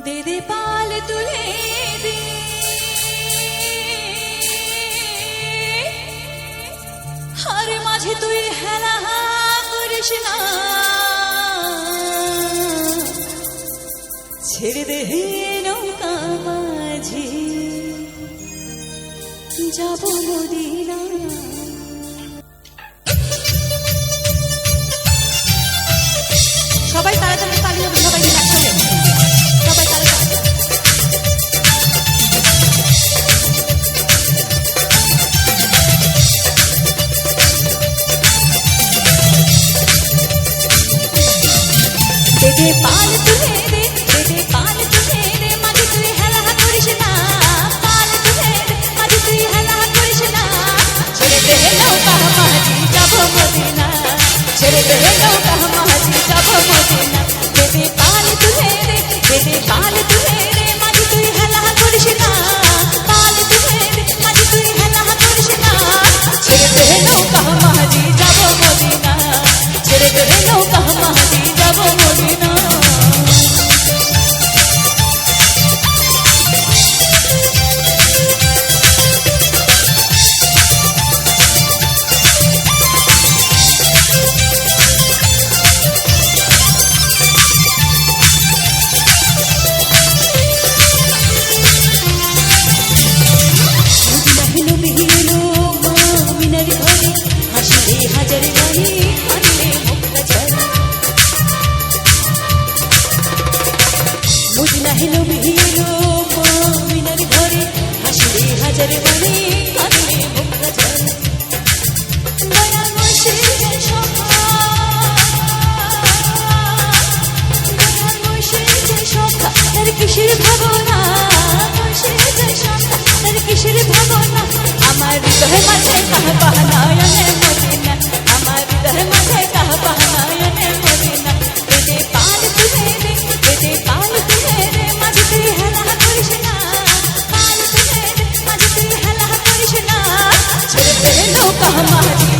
दे दे पाल तुले दे हर माझे तुई हेला करिस ना ছেড়ে দে নৌকা মাঝি যাব মদিনা সবাই তাড়াতাড়ি তালি হবে সবাই একসাথে সবাই তাড়াতাড়ি दे दे पाल तुले दे दे पाल तुले दे माझी तुई हेला करिस ना पाल तुले दे माझी तुई हेला करिस ना ছেড়ে দে নৌকা মাঝি যাব মদিনা ছেড়ে দে নৌকা মাঝি যাব মদিনা दे दे पाल तुले दे पाल तुले दे माझी तुई हेला करिस ना पाल तुले दे माझी तुई हेला करिस ना ছেড়ে দে নৌকা মাঝি যাব মদিনা ছেড়ে দে নৌকা মাঝি যাব মদিনা কিসের ভাবনা কিসের ভাবনা আমার হৃদয় মাঝে কাহা বাহানায়নে মদিনা আমার হৃদয় মাঝে কাহা বাহানায়নে মদিনা দে পাল তুলে দে পাল তুলে দে মাঝে তুই হেলা করিস না পাল তুলে দে মাঝে তুই হেলা করিস না ছেড়ে দে নৌকা মাঝি